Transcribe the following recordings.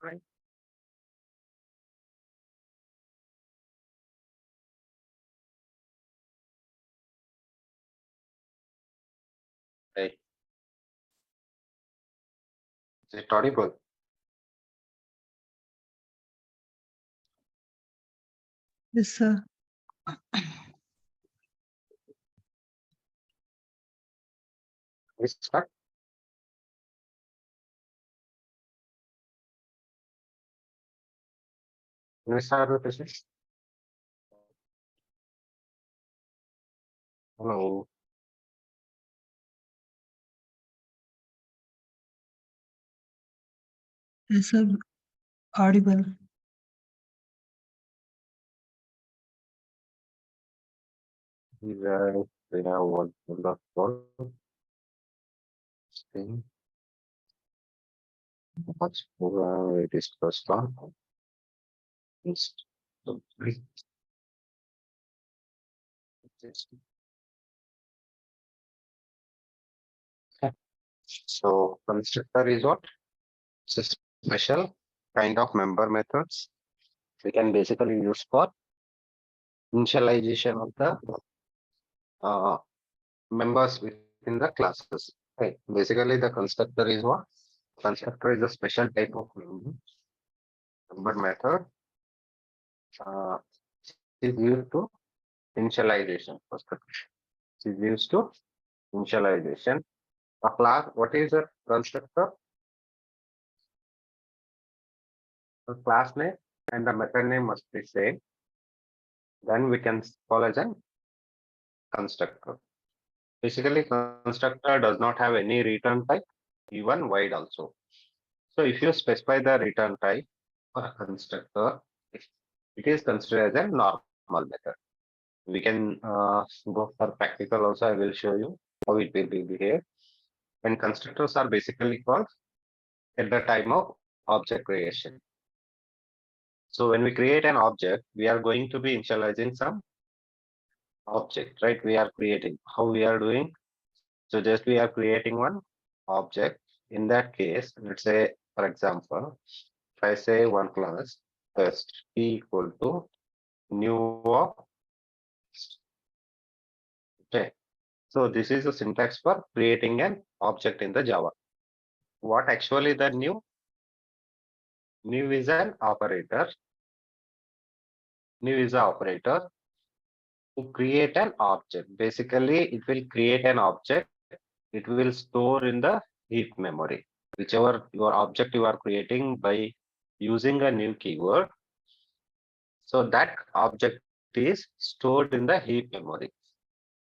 Right. Right. Is it audible? Yes, sir. We start. Can we start with this? Hello. Yes, sir. Audible. We have one on the phone. Thing. What's we discussed on? Yes. So, yes. Okay. So constructor is what? It's a special kind of member methods we can basically use for initialization of the uh, members within the classes. Right. Basically, the constructor is what? Constructor is a special type of member method. Uh, is used to initialization. Is used to initialization. A class. What is a constructor? The class name and the method name must be same. Then we can call as a constructor. Basically, constructor does not have any return type, even void also. So if you specify the return type for a constructor, it is considered as a normal method. We can go for practical also. I will show you how it will be behave. And constructors are basically called at the time of object creation. So when we create an object, we are going to be initializing some object, right? We are creating. How we are doing? So just we are creating one object. In that case, let's say, for example, if I say one class test p equal to new of, okay. So this is a syntax for creating an object in the Java. What actually the new? New is an operator. New is an operator to create an object. Basically, it will create an object. It will store in the heap memory, whichever your object you are creating by using a new keyword. So that object is stored in the heap memory.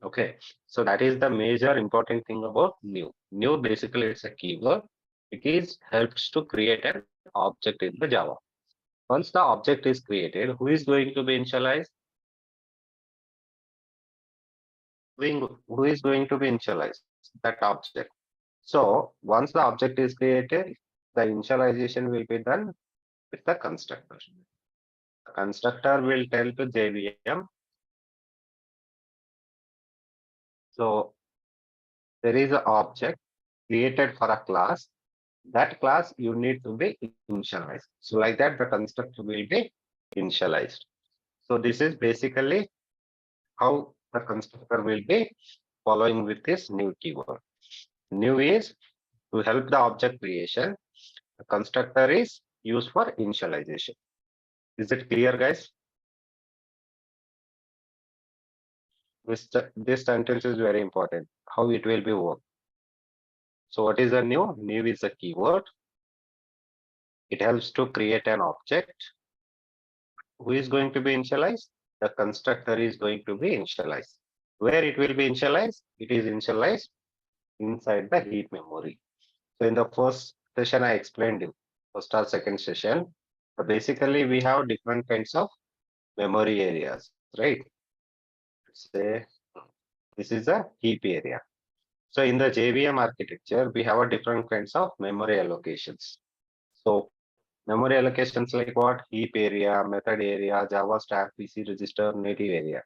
Okay. So that is the major important thing about new. New basically it's a keyword. It is helps to create an object in the Java. Once the object is created, who is going to be initialized? Who is going to be initialized? That object. So once the object is created, the initialization will be done with the constructor. The constructor will tell to JVM. So there is an object created for a class. That class you need to be initialized. So like that, the constructor will be initialized. So this is basically how the constructor will be following with this new keyword. New is to help the object creation. The constructor is used for initialization. Is it clear, guys? This sentence is very important. How it will be work. So what is a new? New is a keyword. It helps to create an object. Who is going to be initialized? The constructor is going to be initialized. Where it will be initialized? It is initialized inside the heap memory. So in the first session, I explained you, first or second session. Basically, we have different kinds of memory areas, right? Say this is a heap area. So in the JVM architecture, we have a different kinds of memory allocations. So memory allocations like what? Heap area, method area, Java stack, PC register, native area.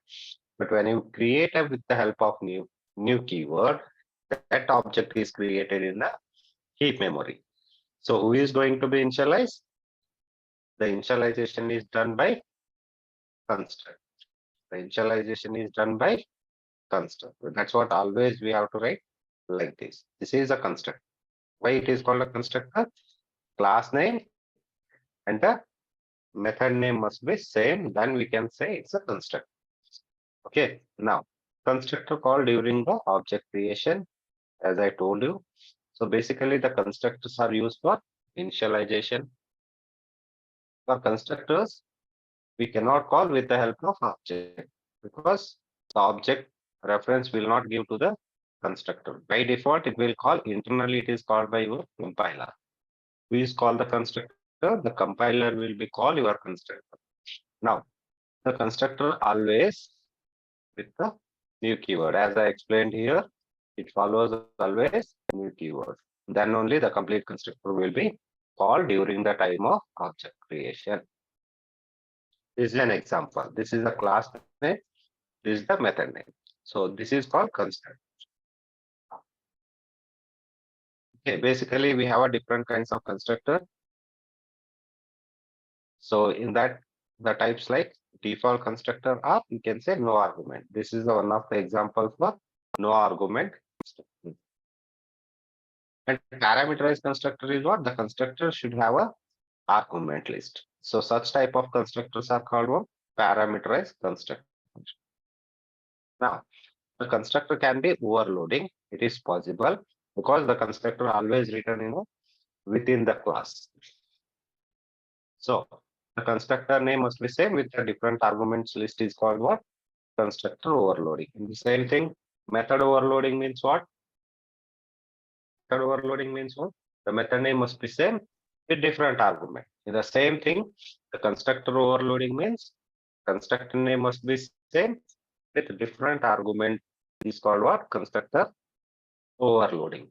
But when you create a with the help of new keyword, that object is created in the heap memory. So who is going to be initialized? the initialization is done by construct. The initialization is done by construct. That's what always we have to write like this. This is a construct. Why it is called a constructor? Class name and the method name must be same. Then we can say it's a constructor. Okay. Now, constructor call during the object creation, as I told you. So basically, the constructors are used for initialization. For constructors, we cannot call with the help of object because the object reference will not give to the constructor. By default, it will call internally, it is called by your compiler. We is call the constructor, the compiler will be call your constructor. Now, the constructor always with the new keyword. As I explained here, it follows always new keyword. Then only the complete constructor will be called during the time of object creation. This is an example. This is a class name. This is the method name. So this is called constructor. Okay, basically we have a different kinds of constructor. So in that, the types like default constructor or you can say no argument. This is one of the examples for no argument. And parameterized constructor is what? The constructor should have a argument list. So such type of constructors are called what? Parameterized constructor. Now, the constructor can be overloading. It is possible because the constructor always written within the class. So the constructor name must be same with the different arguments list is called what? Constructor overloading. And the same thing, method overloading means what? Method overloading means what? The method name must be same with different argument. In the same thing, the constructor overloading means constructor name must be same with different argument is called what? Constructor overloading.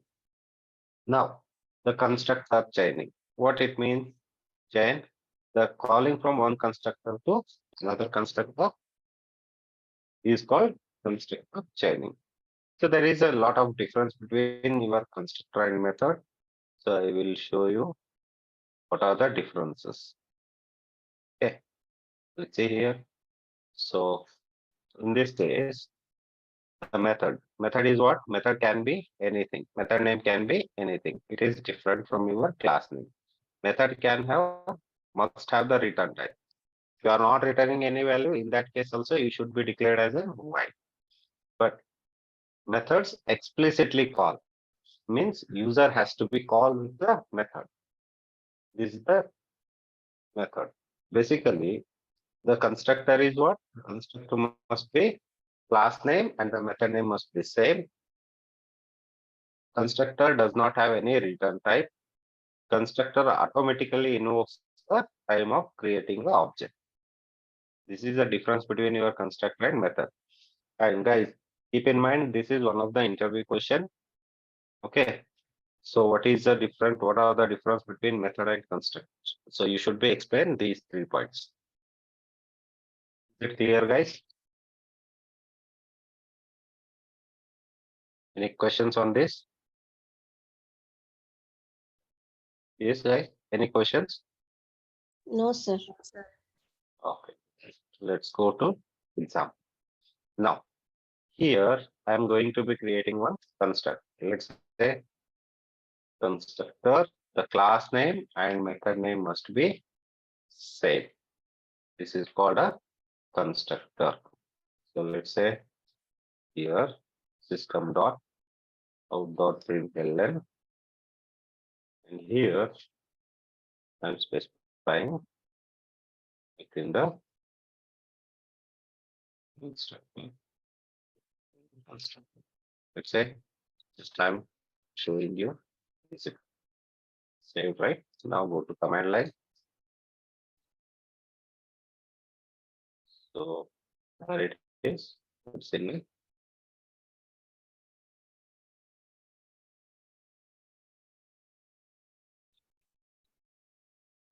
Now, the constructor chaining. What it means? Chain, the calling from one constructor to another constructor is called constructor chaining. So there is a lot of difference between your constructor and method. So I will show you what are the differences. Okay, let's see here. So in this case, the method is what? Method can be anything. Method name can be anything. It is different from your class name. Method can have, must have the return type. If you are not returning any value, in that case also you should be declared as a void. But methods explicitly call means user has to be called with the method. This is the method. Basically, the constructor is what? The constructor must be class name and the method name must be same. Constructor does not have any return type. Constructor automatically invokes the time of creating the object. This is the difference between your constructor and method. And guys, keep in mind, this is one of the interview question. Okay. So what is the different? What are the difference between method and constructor? So you should be explain these 3 points. Is it clear, guys? Any questions on this? Yes, guys. Any questions? No, sir. Okay. Let's go to example. Now, here I am going to be creating one constructor. Let's say constructor, the class name and method name must be same. This is called a constructor. So let's say here system dot out dot println, and here I'm specifying within the constructor. Let's say just I'm showing you is it saved, right? So now go to command line. So there it is. It's in it.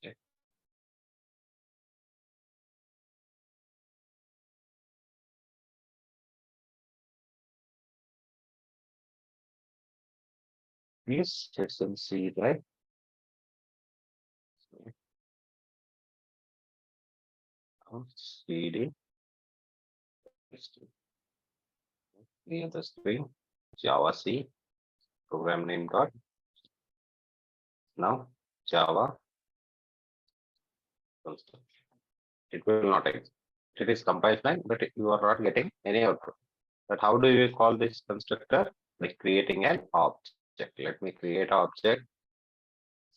Okay. Yes, let's see, right? CD. Near the string Java C program name dot now Java constructor. It will not exist. It is compiled line, but you are not getting any output. But how do you call this constructor? By creating an object. Let me create object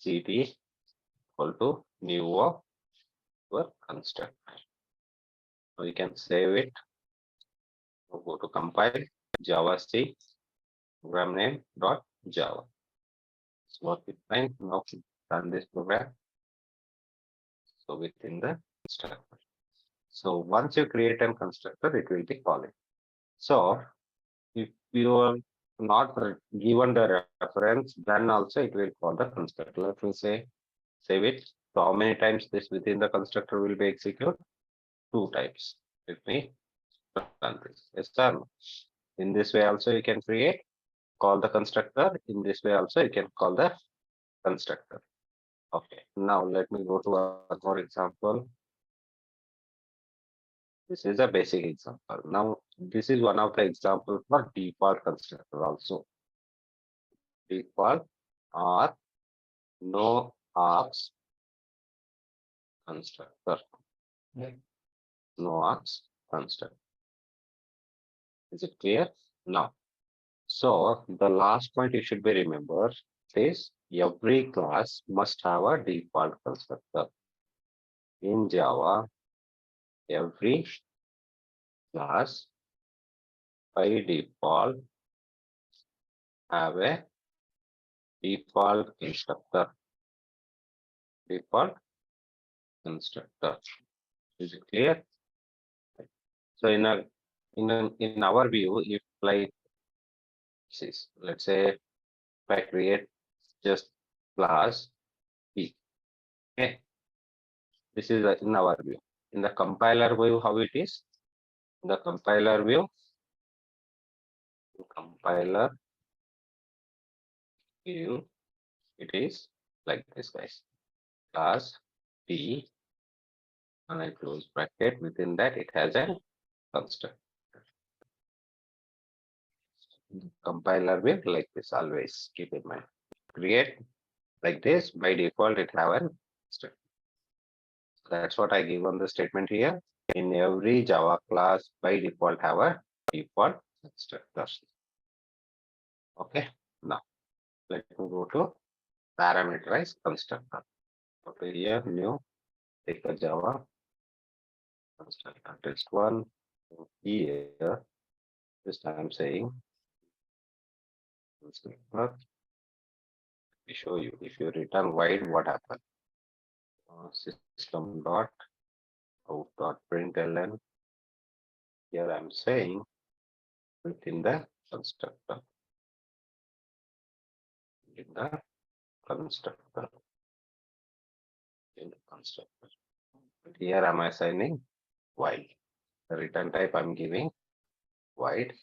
CD equal to new of your constructor. So you can save it. Go to compile Java C program name dot Java. It's working fine. Now run this program. So within the constructor. So once you create a constructor, it will be calling. So if you are not given the reference, then also it will call the constructor. Let me say, save it. So how many times this within the constructor will be executed? 2 times. Let me run this. Yes, sir. In this way also you can create, call the constructor. In this way also you can call the constructor. Okay. Now let me go to one more example. This is a basic example. Now, this is one of the examples for default constructor also. Default or no args constructor. No args constructor. Is it clear? Now, so the last point you should be remembered is every class must have a default constructor. In Java, every class by default have a default constructor. Default constructor. Is it clear? So in our view, if like let's say if I create just class P, okay, this is in our view. In the compiler view, how it is? In the compiler view, it is like this, guys. Class P, and I close bracket. Within that, it has a constructor. Compiler will like this, always keep in mind. Create like this, by default it have an constructor. That's what I give on the statement here. In every Java class by default have a default constructor. Okay, now let me go to parameterized constructor. Okay, here new, take a Java constructor test one. Here, this I'm saying constructor. Let me show you. If you return void, what happens? System dot out dot println. Here I'm saying within the constructor. In the constructor. In the constructor. But here I'm assigning void. The return type I'm giving void.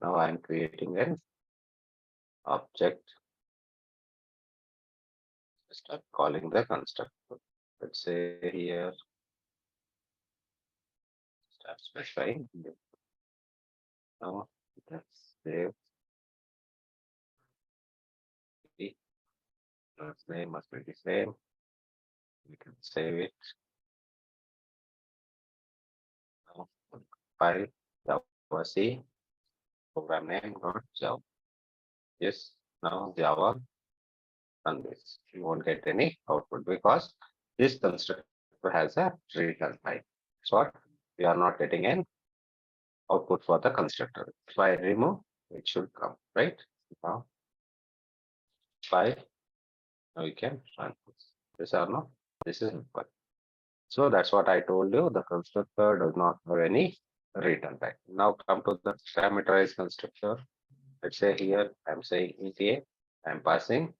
Now I'm creating an object. Start calling the constructor. Let's say here start specifying. Now let's save. The class name must be the same. We can save it. Now file Java C program name dot Java. Yes, now Java run this. You won't get any output because this constructor has a return type. So we are not getting an output for the constructor. If I remove, it should come, right? Now, file. Now we can run this. This or no? This is input. So that's what I told you. The constructor does not have any return type. Now come to the parameterized constructor. Let's say here I'm saying ETA. I'm passing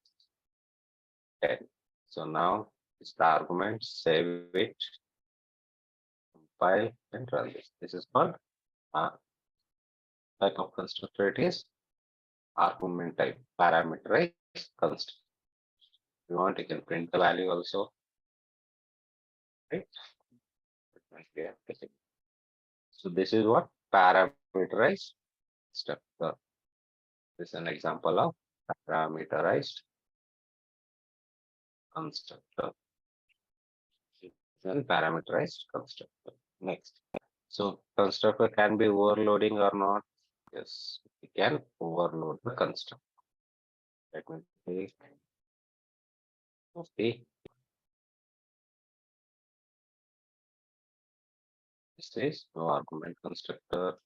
10. So now it's the argument, save it, compile and run this. This is called type of constructor. It is argument type, parameterized constructor. If you want, you can print the value also. Right? Okay. So this is what parameterized structure. This is an example of parameterized constructor. And parameterized constructor. Next. So constructor can be overloading or not? Yes, we can overload the constructor. Let me take okay. This is no argument constructor.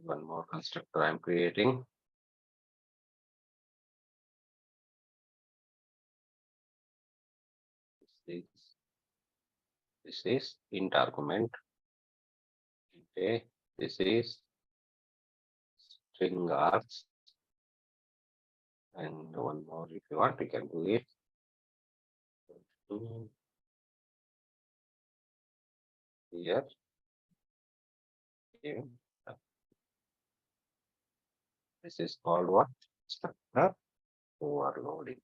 One more constructor I'm creating. This is int argument. Okay, this is string args. And one more if you want, you can do it. Here. Okay. This is called what? Structure overloading.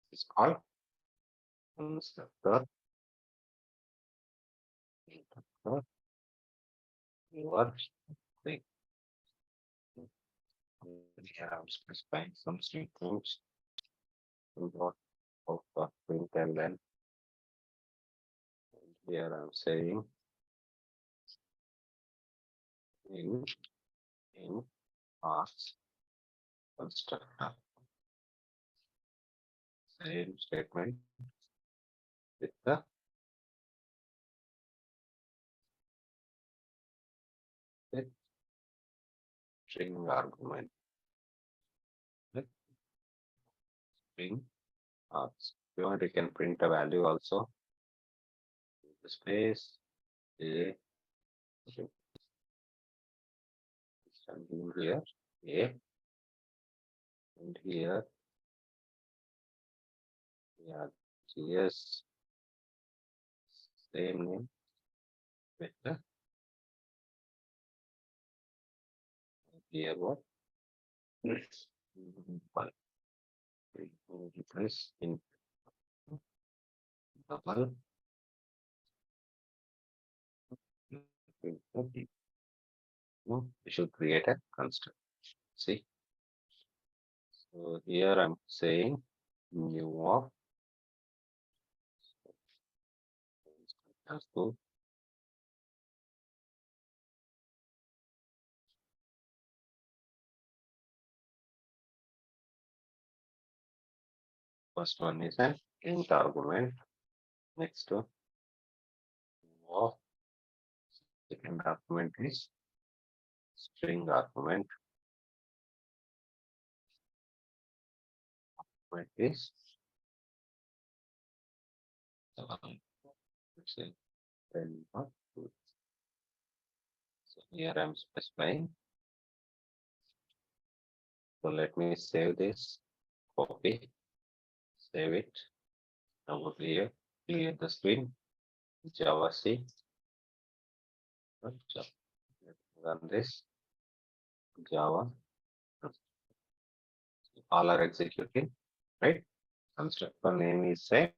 This is called constructor overloading. Here I'm specifying some statements. What of print and then here I'm saying in parts constructor. Same statement with the with string argument. With string args. If you want, you can print a value also. The space a something here a and here yeah yes same name with the here what one this in double no, we should create a construct. See, so here I'm saying new of so first one is an int argument. Next one of second argument is string argument. Argument is let's say then what to- so here I'm specifying. So let me save this, copy, save it. Now go here, clear the screen, Java C. Run this Java. All are executing, right? Constructor name is same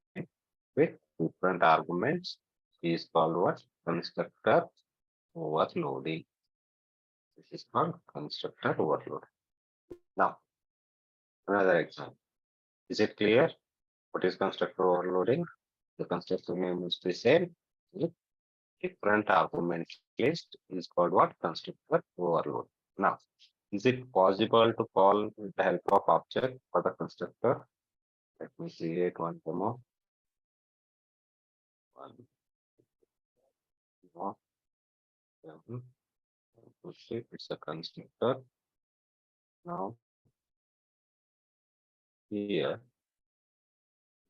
with different arguments is called what? Constructor overloading. This is called constructor overload. Now, another example. Is it clear? What is constructor overloading? The constructor name is the same with different argument list is called what? Constructor overload. Now, is it possible to call with the help of object for the constructor? Let me create one more. One more. It's a constructor. Now here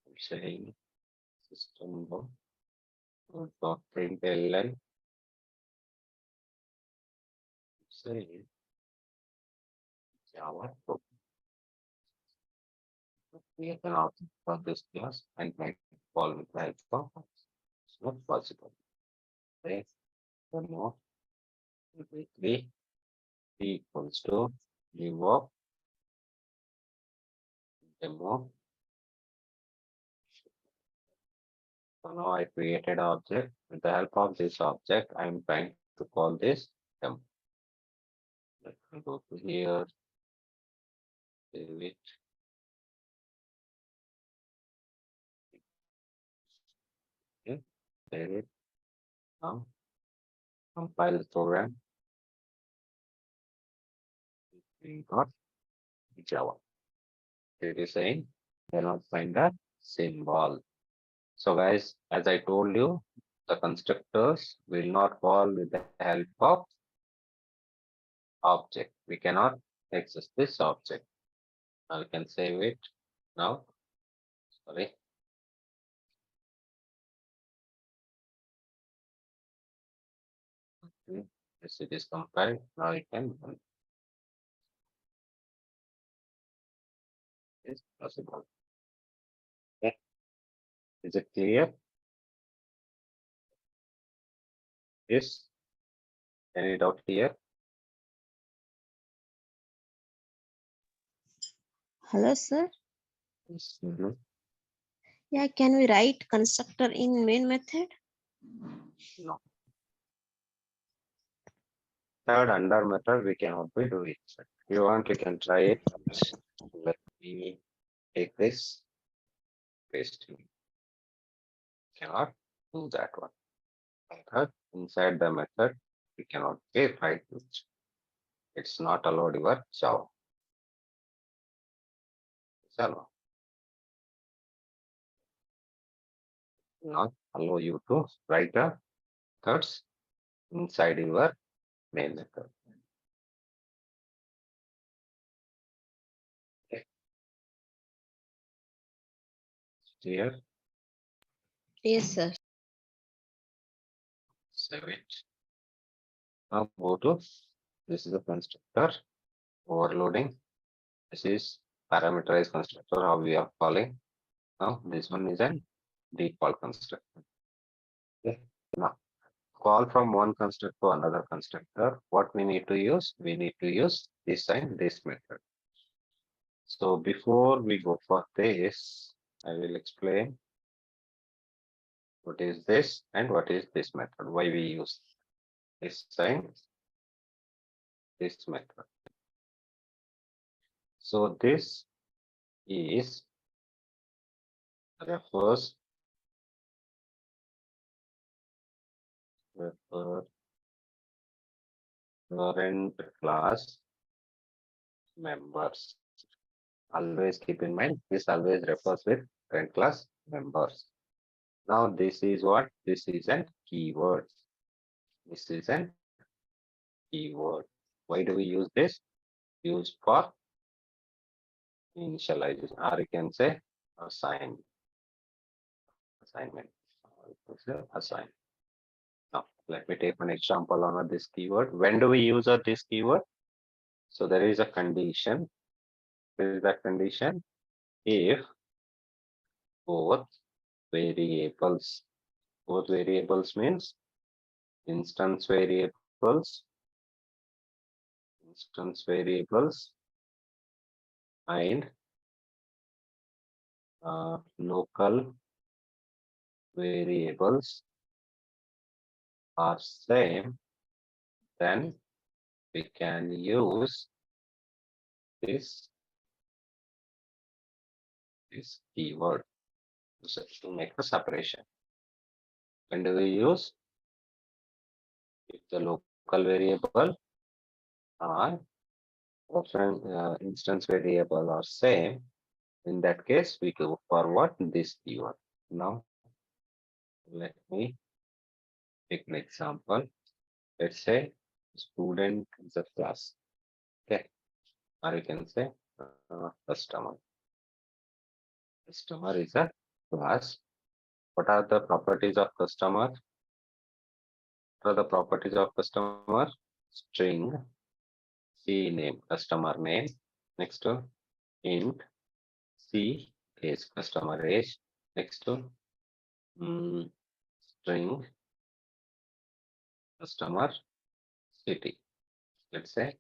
I'm saying system dot println say Java. Create an object for this class and might call with the help of it's not possible. Okay. One more. B equals to new of demo So now I created an object. With the help of this object, I'm trying to call this temp. Let me go to here, save it. Okay, save it. Now compile the program. We got Java. It is saying cannot find a symbol. So guys, as I told you, the constructors will not call with the help of object. We cannot access this object. Now we can save it now. Sorry. Okay. Yes, it is compiled. Now you can run. It's possible. Okay. Is it clear? Yes. Any doubt here? Hello, sir. Yes. Mhm. Yeah, can we write constructor in main method? No. Third under method we cannot be doing. If you want, you can try it. Let me take this, paste it. Cannot do that one. Method inside the method we cannot be right. It's not allowed your Java. It's allowed. Not allow you to write a methods inside your main method. Okay. Here, Yes, sir. save it. Now go to this is a constructor overloading. This is parameterized constructor, how we are calling. Now this one is an default constructor. Okay. Now call from one constructor to another constructor. What we need to use? We need to use this and this method. So before we go for this, I will explain what is this and what is this method, why we use this and this method. So this is refers current class members. Always keep in mind this always refers with current class members. Now this is what? This is an keyword. This is an keyword. Why do we use this? Used for initialization, or you can say assignment. Assign. Now let me take an example on this keyword. When do we use this keyword? So there is a condition. There is that condition if both variables means instance variables and local variables are same, then we can use this keyword to make a separation. When do we use? If the local variable or instance variable are same, in that case we go for what? This keyword. Now let me take an example. Let's say student is a class. Okay, or you can say customer. Customer is a class. What are the properties of customer? What are the properties of customer? String, C name, customer name. Next to int, C is customer age. Next to string, customer city. Let's say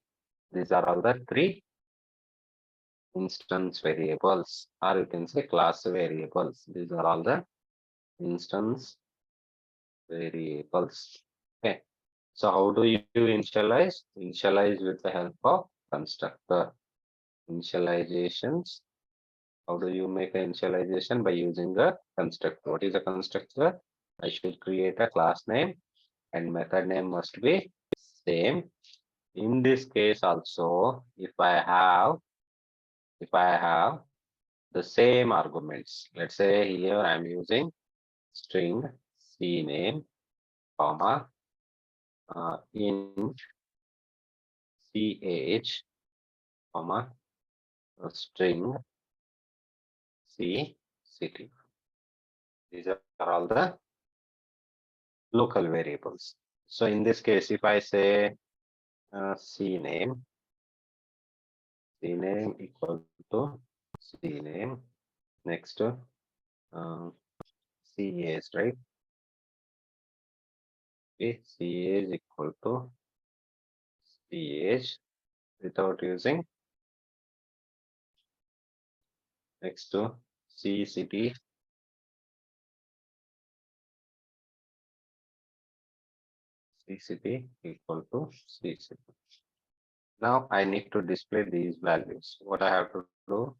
these are all the three instance variables, or you can say class variables. These are all the instance variables. Okay. So how do you initialize? Initialize with the help of constructor. Initializations. How do you make an initialization? By using the constructor. What is a constructor? I should create a class name and method name must be same. In this case also, if I have the same arguments, let's say here I'm using string cname, comma, int ch, comma, string c city. These are all the local variables. So in this case, if I say cname equal to cname, next to ch, right? Okay, ch is equal to ch without using, next to c city equal to c city. Now I need to display these values. What I have to do?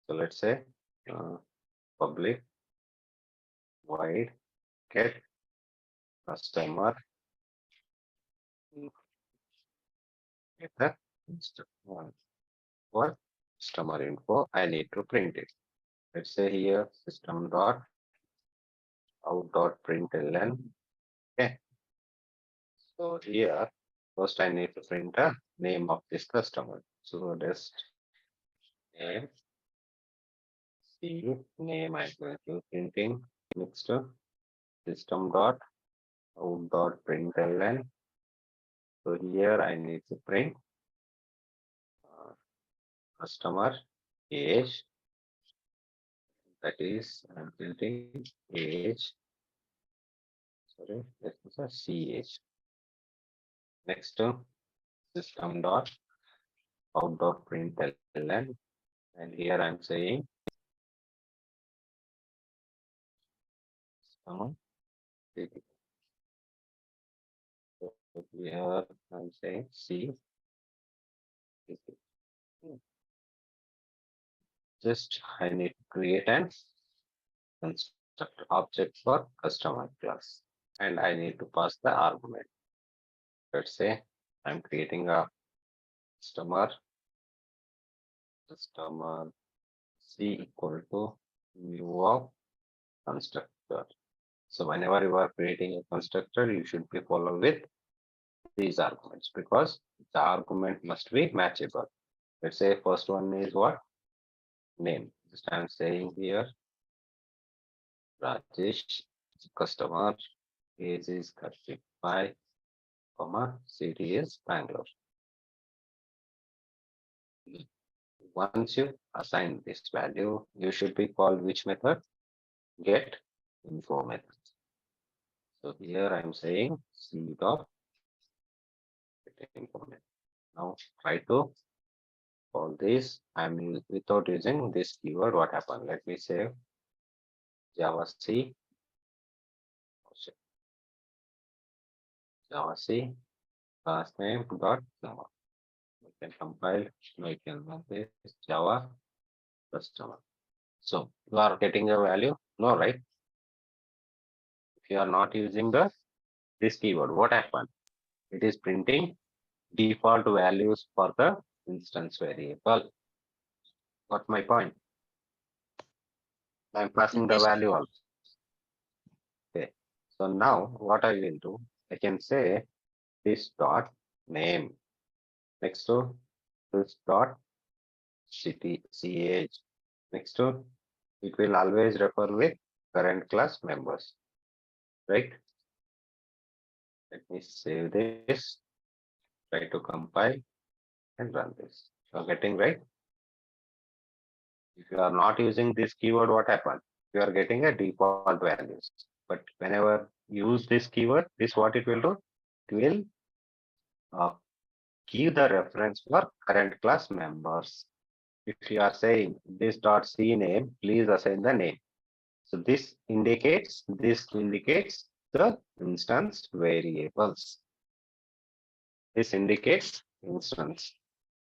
So let's say public void get customer get the for customer info. I need to print it. Let's say here system dot out dot println. Okay. So here first I need to print a name of this customer. So just name C name I'm going to printing next to system dot out dot println. So here I need to print customer age, that is I'm printing age, sorry, that is a ch. Next to system dot out dot println, and here I'm saying city. So here I'm saying C. Just I need to create an construct object for customer class, and I need to pass the argument. Let's say I'm creating a customer C equal to new of constructor. So whenever you are creating a constructor, you should be followed with these arguments because the argument must be matchable. Let's say first one is what? Name. Just I'm saying here Rajesh, customer, age is 35, comma, city is Bangalore. Once you assign this value, you should be called which method? Get info method. So here I'm saying c dot get info method. Now try to call this. I'm without using this keyword. What happened? Let me save Java C. Java C class name dot Java. We can compile. We can run this Java customer. So you are getting a value? No, right? If you are not using this keyword, what happened? It is printing default values for the instance variable. Got my point? I'm passing the Yes. value also. Okay. So now what I will do, I can say this dot name next to this dot city ch. Next to it will always refer with current class members, right? Let me save this, try to compile and run this. You are getting right? If you are not using this keyword, what happens? You are getting a default values. But whenever you use this keyword, this what it will do? It will give the reference for current class members. If you are saying this dot c name, please assign the name. So this indicates the instance variables. This indicates instance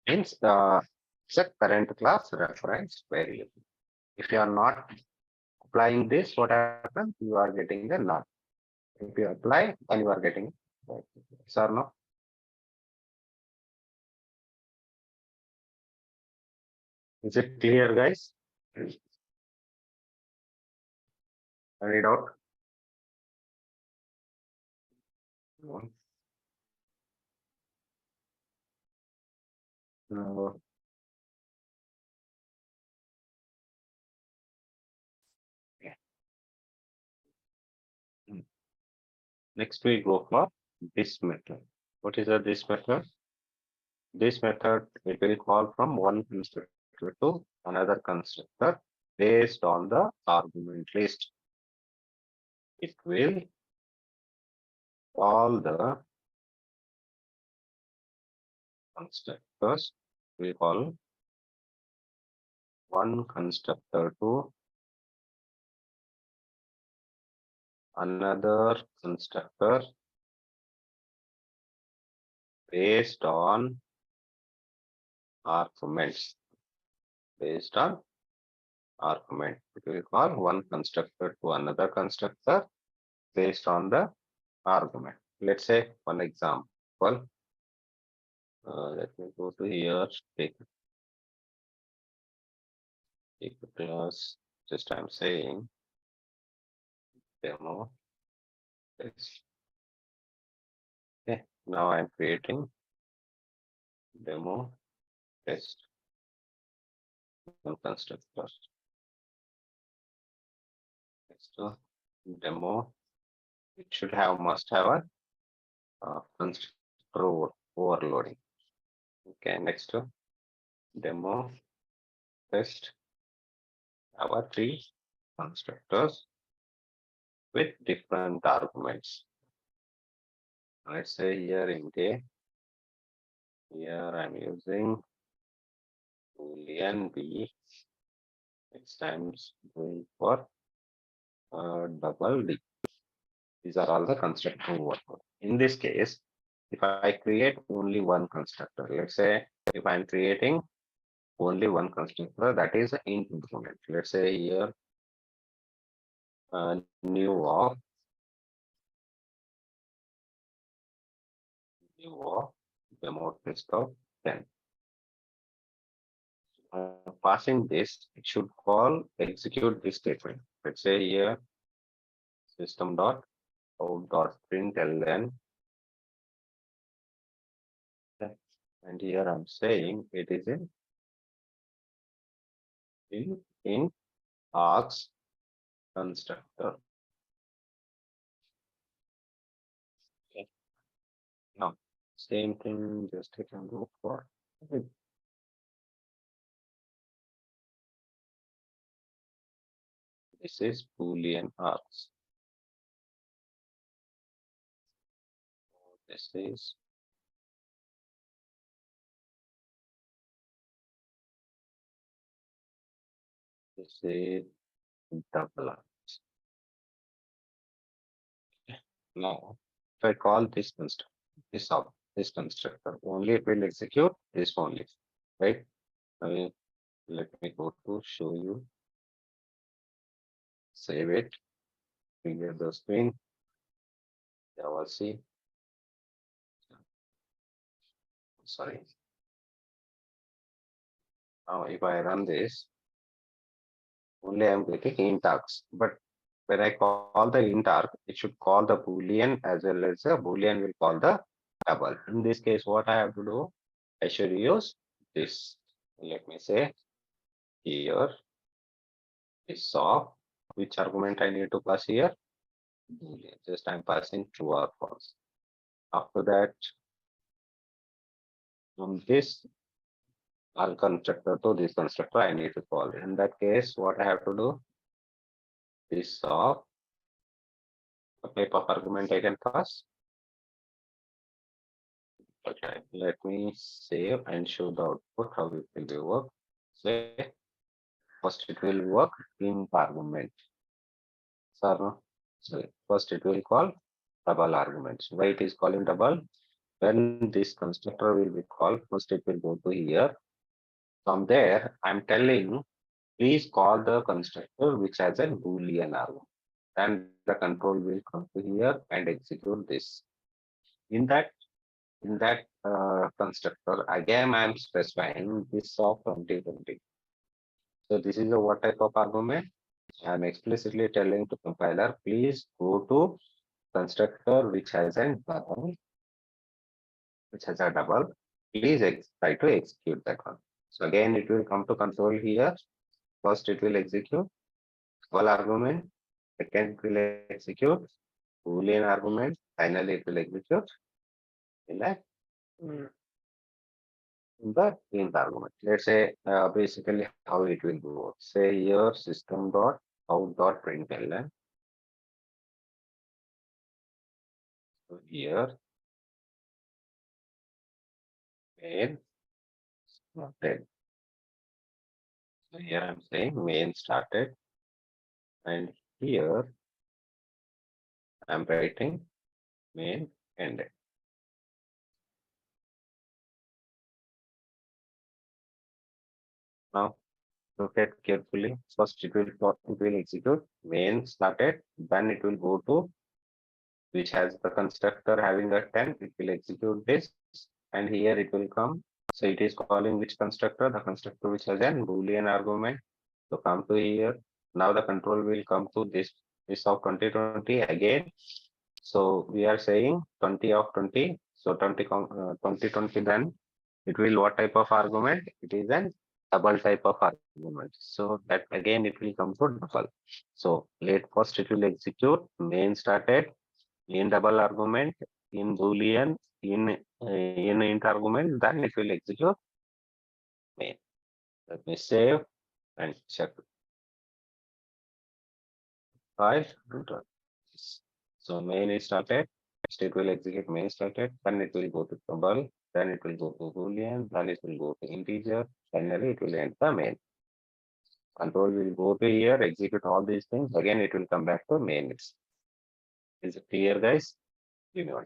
means it's a current class reference variable. If you are not applying this, what happens? You are getting a null. If you apply, then you are getting yes or no. Is it clear, guys? Any doubt? No. No. Okay. Next we go for this method. What is this method? This method it will call from one constructor to another constructor based on the argument list. It will call the constructors. We call one constructor to another constructor based on arguments. Based on argument, it will call one constructor to another constructor based on the argument. Let's say one example. Let me go to here. Take the class. Just I'm saying demo test. Okay, now I'm creating demo test constructor. Next demo. It should have must have a constructor overloading. Okay, next demo test. Our three constructors with different arguments. Let's say here in day, here I'm using boolean b. Next time going for double d. These are all the constructor overload. In this case, if I create only one constructor, let's say if I'm creating only one constructor, that is an int increment. Let's say here new of demo test of 10. Passing this, it should call execute this statement. Let's say here system dot out dot println. And here I'm saying it is in args constructor. Okay. Now same thing, just I can go for this is boolean args. This is double args. Now if I call this constructor, this constructor only, it will execute this only, right? Let me go to show you. Save it. Clear the screen. Java C. Sorry. Now if I run this, only I'm getting int args. But when I call the int arg, it should call the boolean as well as the boolean will call the double. In this case, what I have to do, I should use this. Let me say here is of which argument I need to pass here. Boolean. Just I'm passing true or false. After that, from this constructor to this constructor, I need to call. In that case, what I have to do, this of a type of argument I can pass. Okay, let me save and show the output how it will work. Say first it will work in argument. So, so first it will call double arguments. Why it is calling double? When this constructor will be called, first it will go to here. From there, I'm telling, please call the constructor which has a Boolean argument. And the control will come to here and execute this. In that constructor, again I am specifying this of 2020. So this is a what type of argument? I am explicitly telling to compiler, please go to constructor which has a double, please try to execute that one. So again, it will come to console here. First, it will execute double argument. Second, it will execute Boolean argument. Finally, it will execute in that in the int argument. Let's say basically how it will go. Say here system dot out dot println. So here main started. So here I'm saying main started, and here I'm writing main ended. Now look at carefully. First it will execute main started, then it will go to which has the constructor having a 10, it will execute this, and here it will come. So it is calling which constructor? The constructor which has an Boolean argument. So come to here. Now the control will come to this of 2020 again. So we are saying 20 of 20. So 2020 then it will what type of argument? It is an double type of argument. So that again it will come to double. So let first it will execute main started in double argument, in Boolean, in int argument, then it will execute main. Let me save and check file. So main is started. First it will execute main started, then it will go to double, then it will go to Boolean, then it will go to integer, finally it will end the main. Control will go to here, execute all these things, again it will come back to main. Is it clear, guys? Give me one.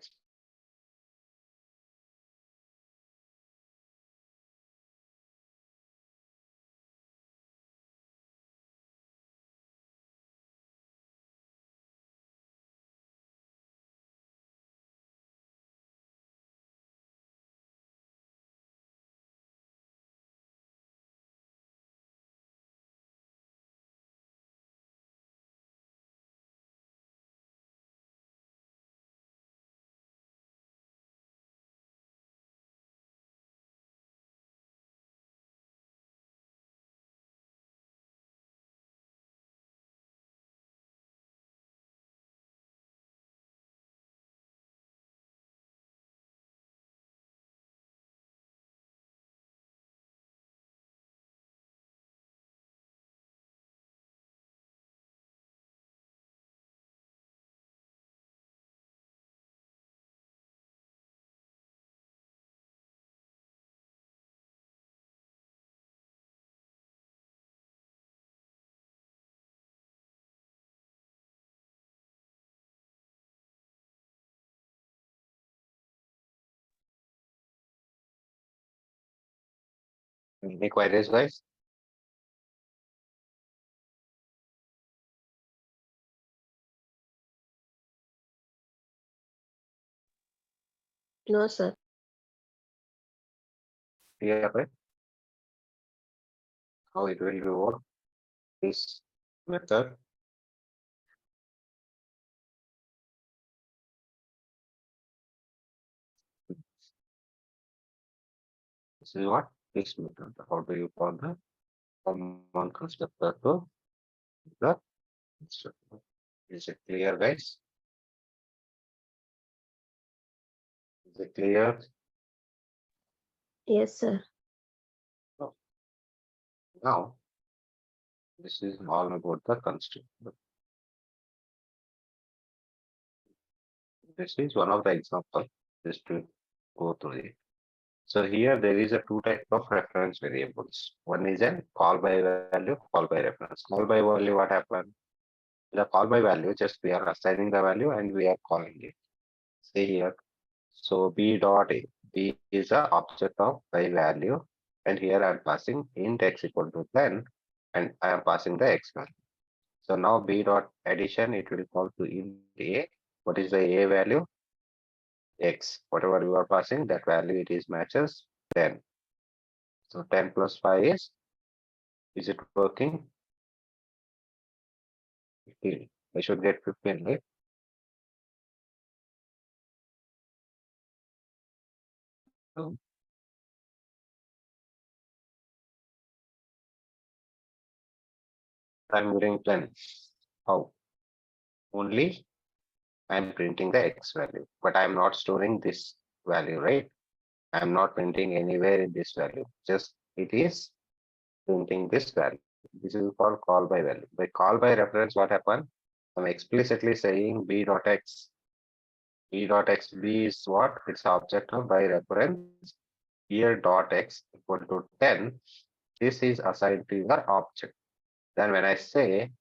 Any queries, guys? No, sir. Clear, right? How it will work? This method. This is what this method. How do you call the common constructor to the constructor? Is it clear, guys? Is it clear? Yes, sir. Now, this is all about the constructor. This is one of the examples just to go through it. So here there is a two type of reference variables. One is a call by value, call by reference. Call by value, what happened? The call by value, just we are assigning the value and we are calling it. See here. So b dot a, b is the object of by value, and here I am passing int x equal to 10, and I am passing the x value. So now b dot addition, it will call to int a. What is the a value? X. Whatever you are passing, that value it is matches 10. So 10 plus 5 is it working? 15. I should get 15, right? So I'm getting 10. How? Only I'm printing the x value, but I'm not storing this value, right? I'm not printing anywhere in this value. Just it is printing this value. This is called call by value. By call by reference, what happened? I'm explicitly saying b dot x. B dot x, b is what? It's object of by reference. Here dot x equal to 10. This is assigned to your object. Then when I say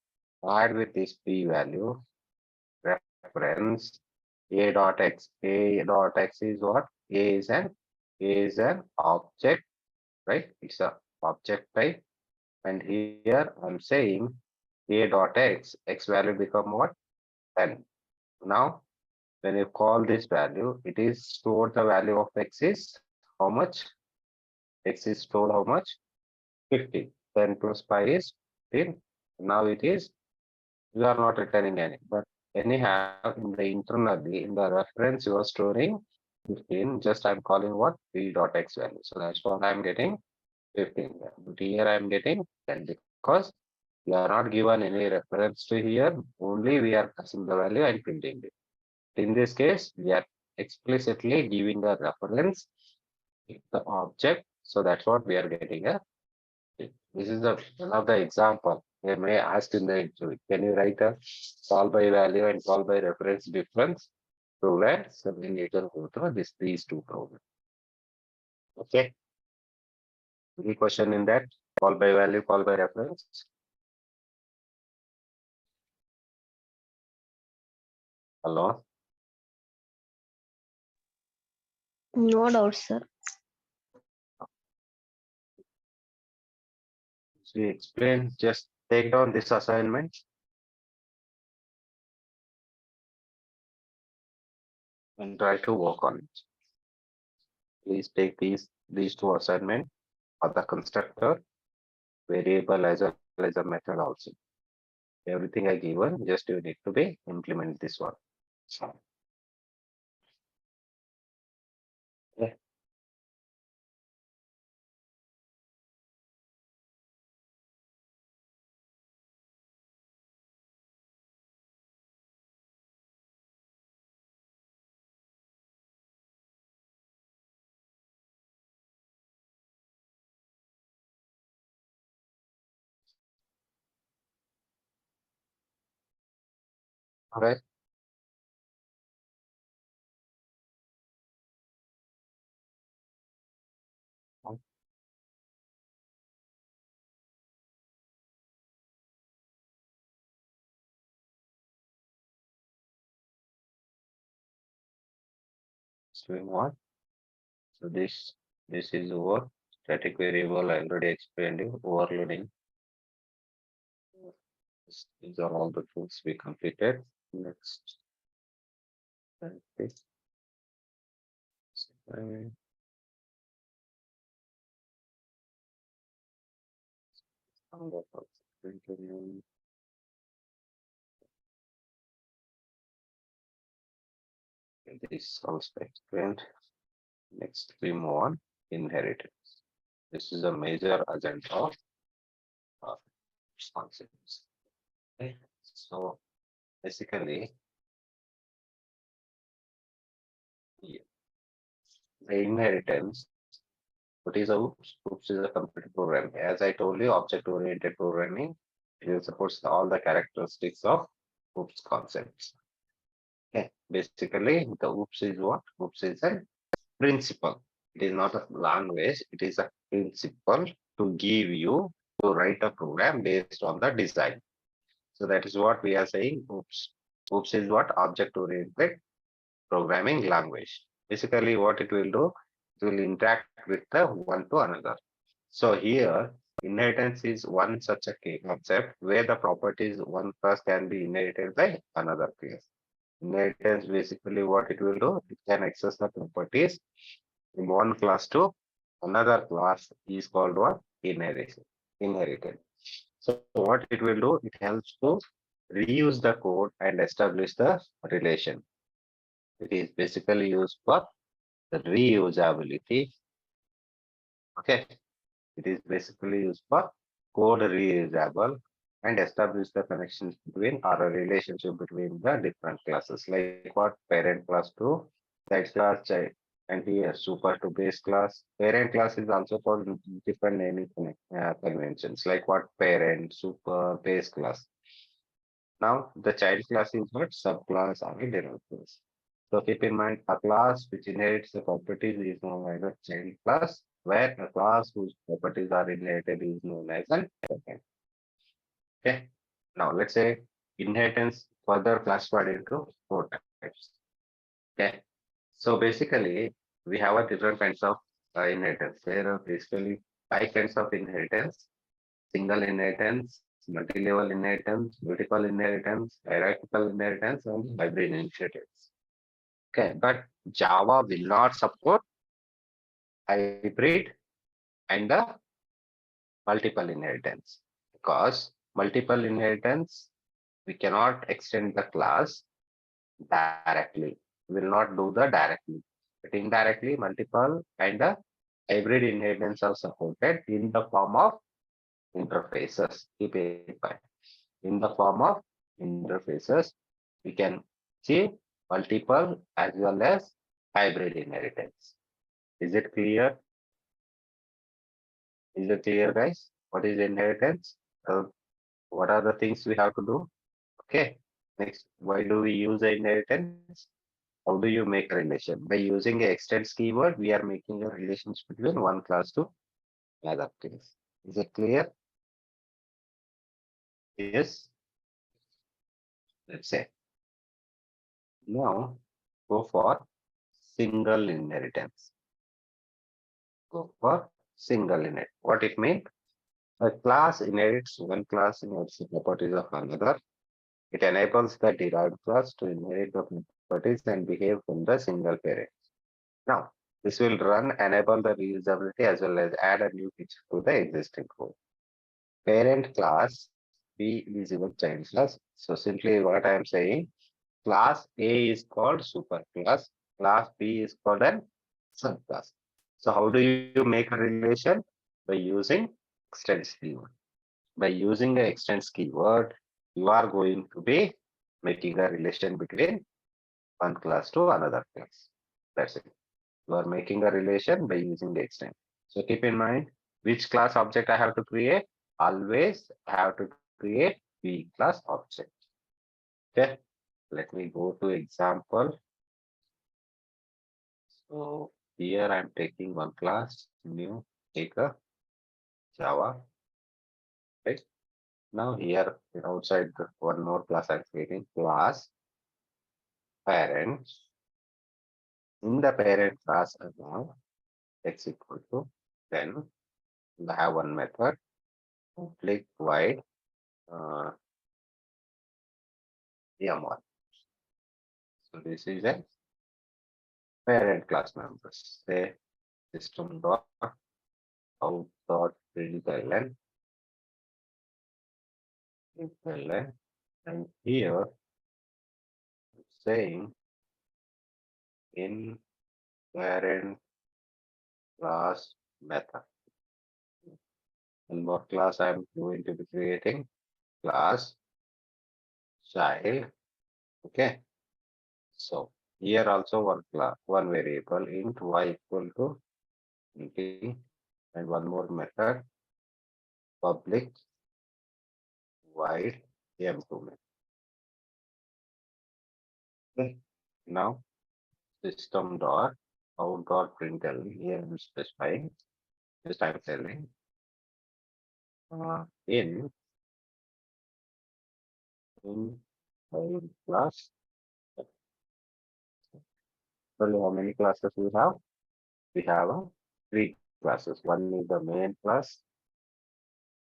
add with this p value, reference a dot x. A dot x is what? A is an object, right? It's a object type. And here I'm saying a dot x value become what? 10. Now, when you call this value, it is stored the value of x is how much? X is stored how much? 50. 10 plus 5 is 15. Now it is, you are not returning any, but anyhow, in the internally, in the reference, you are storing 15. Just I'm calling what? p dot x value. So that's what I'm getting 15. But here I'm getting 10 because we are not given any reference to here. Only we are passing the value and printing it. In this case, we are explicitly giving a reference to the object. So that's what we are getting a. This is the one of the example. They may ask in the interview, can you write a call by value and call by reference difference program? So we need to go through these two programs. Okay. Any question in that? Call by value, call by reference. Hello. No doubt, sir. So we explain, just take down this assignment and try to work on it. Please take these two assignments for the constructor, variable as well as a method also. Everything I given, just you need to be implement this one. So, yeah. All right. Doing what? So this is over. Static variable I already explained you. Overloading. These are all the tools we completed. Next. Okay. This also explained. Next, we move on. Inheritance. This is a major agenda of concepts. Okay. So basically, yeah, the inheritance. What is a OOPS? OOPS is a computer program. As I told you, object-oriented programming. It supports all the characteristics of OOPS concepts. Okay. Basically, the OOPS is what? OOPS is a principle. It is not a language. It is a principle to give you to write a program based on the design. So that is what we are saying. Oops. Oops is what? Object-oriented programming language. Basically, what it will do, it will interact with the one to another. So here, inheritance is one such a key concept where the properties one class can be inherited by another class. Inheritance basically what it will do, it can access the properties from one class to another class is called what? Inheritance. Inherited. So what it will do, it helps to reuse the code and establish the relation. It is basically used for the reusability. Okay. It is basically used for code reusable and establish the connections between or a relationship between the different classes, like what parent class to that class child, and here super to base class. Parent class is also called different naming conventions, like what parent, super, base class. Now the child class is what subclass or a derived class. So keep in mind a class which inherits the properties is known as a child class, where a class whose properties are inherited is known as an parent. Okay. Now let's say inheritance further classified into four types. Okay. So basically we have a different kinds of inheritance. There are basically five kinds of inheritance: single inheritance, multi-level inheritance, vertical inheritance, hierarchical inheritance, and hybrid inheritance. Okay, but Java will not support hybrid and the multiple inheritance, because multiple inheritance we cannot extend the class directly. We will not do the directly, but indirectly multiple and the hybrid inheritance are supported in the form of interfaces. Keep it in mind. In the form of interfaces, we can see multiple as well as hybrid inheritance. Is it clear? Is it clear, guys? What is inheritance? What are the things we have to do? Okay. Next, why do we use the inheritance? How do you make a relation? By using a extends keyword, we are making a relationship between one class to another class. Is it clear? Yes. Let's say. Now, go for single inheritance. Go for single inherit. What it means? A class inherits one class inherits the properties of another. It enables the derived class to inherit the properties and behave from the single parent. Now, this will run, enable the reusability as well as add a new feature to the existing code. Parent class B is your child class. So simply what I am saying, class A is called super class B is called an subclass. So how do you make a relation? By using extends keyword. By using the extends keyword, you are going to be making a relation between one class to another class. That's it. You are making a relation by using the extend. So keep in mind which class object I have to create. Always I have to create B class object. Okay. Let me go to example. So here I'm taking one class, new, take a Java. Right. Now here outside the one more class I'm creating class parent. In the parent class I have x equal to, then I have one method public void m1. So this is a parent class members. Say system dot out dot println, and here it's saying in parent class method. And what class I'm going to be creating? Class child. Okay. So here also one class, one variable int y equal to 20, and one more method public void m2 method. Okay. Now system dot out dot println, here I'm specifying, just I'm telling in in child class. Tell you how many classes we have? We have three classes. One is the main class,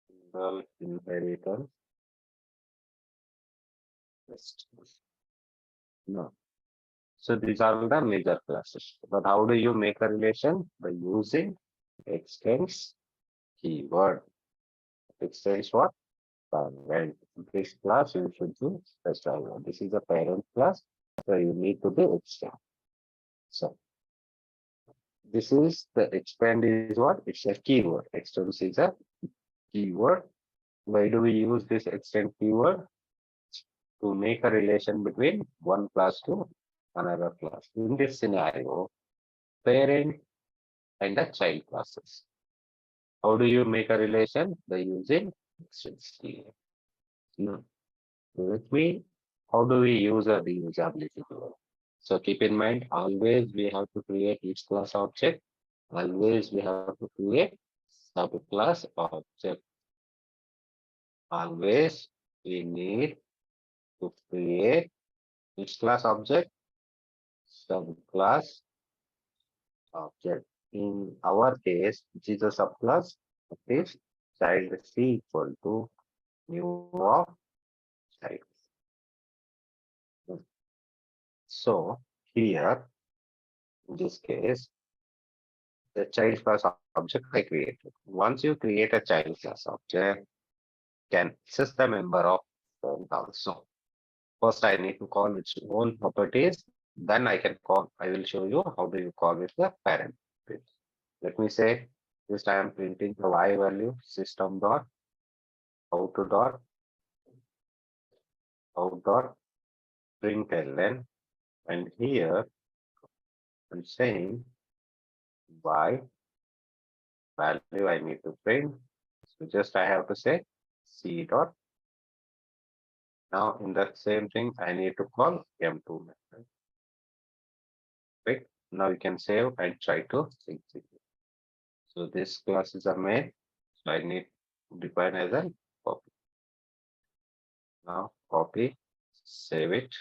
single inheritance. Rest. No. So these are the major classes. But how do you make a relation? By using extends keyword. Extends what? Parent. This class you should do special. This is a parent class, so you need to do extend. So this is the expand is what? It's a keyword. Extends is a keyword. Why do we use this extend keyword? To make a relation between one class to another class. In this scenario, parent and the child classes. How do you make a relation? By using extends keyword. No. With me, how do we use a reusability tool? So keep in mind, always we have to create each class object. Always we have to create subclass object. Always we need to create each class object, subclass object. In our case, which is a subclass, it is child C equal to new of child. So here, in this case, the child class object I created. Once you create a child class object, can access the member of parent also. First, I need to call its own properties. Then I can call. I will show you how do you call with the parent. Let me say, just I am printing the y value system dot out dot out dot println, and here I'm saying y value I need to print. So just I have to say c dot. Now in that same thing, I need to call m2 method. Right? Now you can save and try to execute. So this classes are made. So I need to define as a copy. Now copy, save it,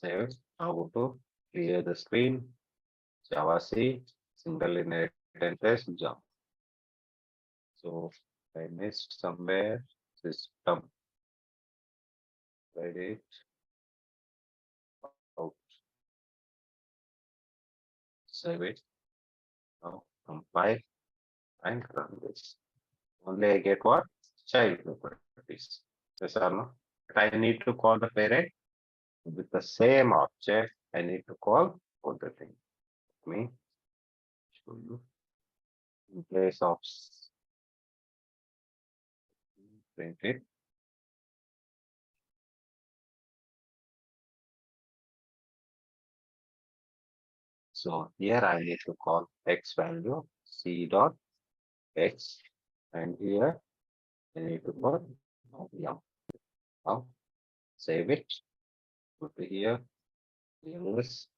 save it. Now go to clear the screen. Java C, single inheritance test, jump. So I missed somewhere system. Write it out. Save it. Now compile and run this. Only I get what? Child properties. Yes or no? But I need to call the parent with the same object. I need to call both the thing. Let me show you in place of print it. So here I need to call x value c dot x, and here I need to call yeah. Now save it. Go to here. Use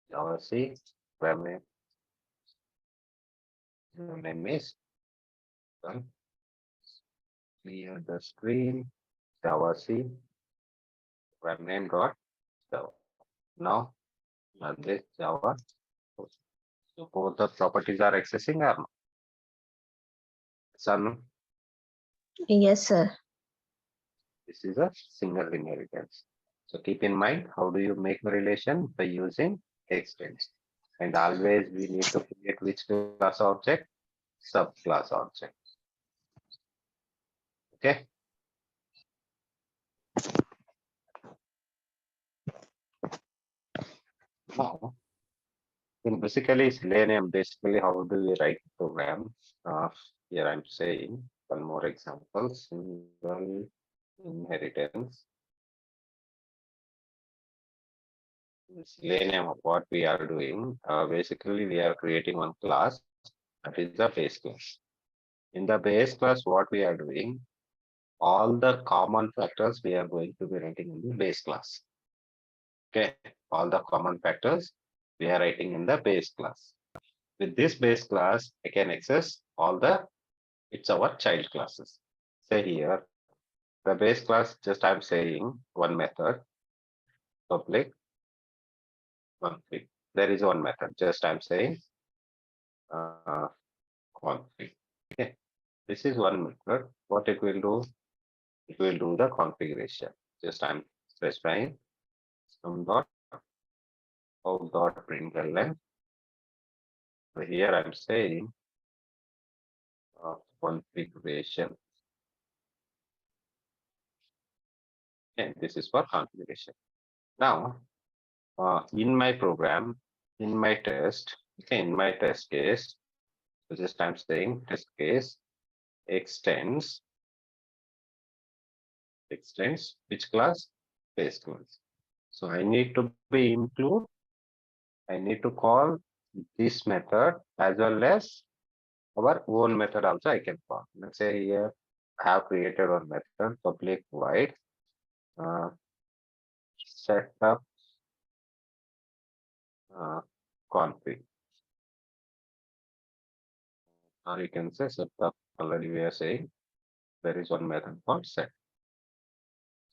Java C. Web name is done. Clear the screen. Java C. Web name dot Java. Now run this Java. So both the properties are accessing or not? Son, Yes, sir. this is a single inheritance. So keep in mind, how do you make a relation? By using extends. And always we need to create which class object? Subclass object. Okay. Now, in basically Selenium, basically how do we write program? Here I'm saying one more example, single inheritance. In Selenium, what we are doing, basically we are creating one class that is the base class. In the base class, what we are doing, all the common factors we are going to be writing in the base class. Okay, all the common factors we are writing in the base class. With this base class, I can access all the, it's our child classes. Say here, the base class, just I'm saying one method, public config. There is one method, just I'm saying config. Okay, this is one method. What it will do? It will do the configuration. Just I'm specifying some dot out dot println. So here I'm saying configuration. And this is for configuration. Now, in my program, in my test, okay, in my test case, so just I'm saying test case extends which class? Base class. So I need to be include, I need to call this method as well as our own method also I can call. Let's say here I have created one method public void setup config, or you can say setup. Already we are saying there is one method called set.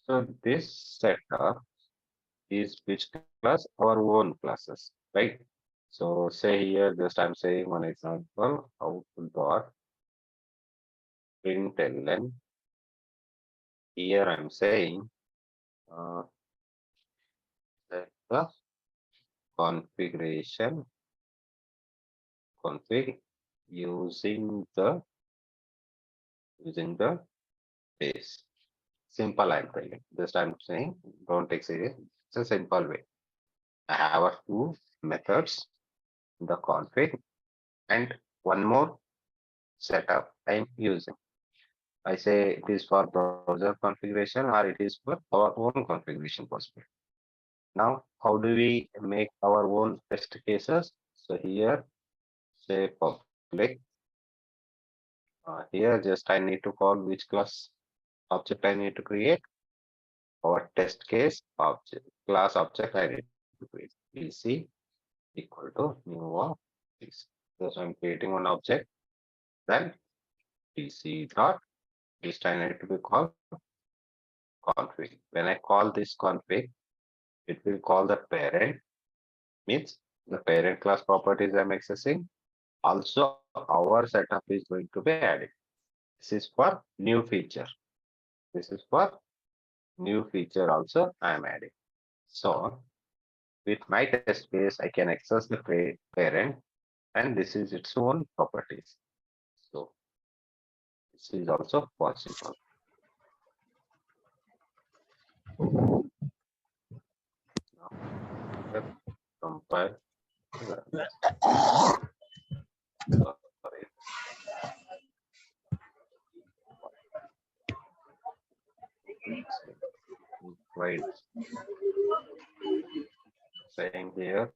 So this setup is which class? Our own classes, right? So say here just I'm saying one example output dot println. Here I'm saying that the configuration config using the base. Simple I'm telling. Just I'm saying don't take serious. It's a simple way. I have our two methods, the config and one more setup I'm using. I say it is for browser configuration or it is for our own configuration possible. Now, how do we make our own test cases? So here, say public. Here, just I need to call which class object I need to create. Our test case object class object I need to create. PC equal to new of this. So I'm creating one object. Then PC dot this I need to be called config. When I call this config, it will call the parent, means the parent class properties I'm accessing. Also, our setup is going to be added. This is for new feature. This is for new feature also I am adding. So with my test case, I can access the parent and this is its own properties. So this is also possible. Now, compile. Sorry. Right. Saying here.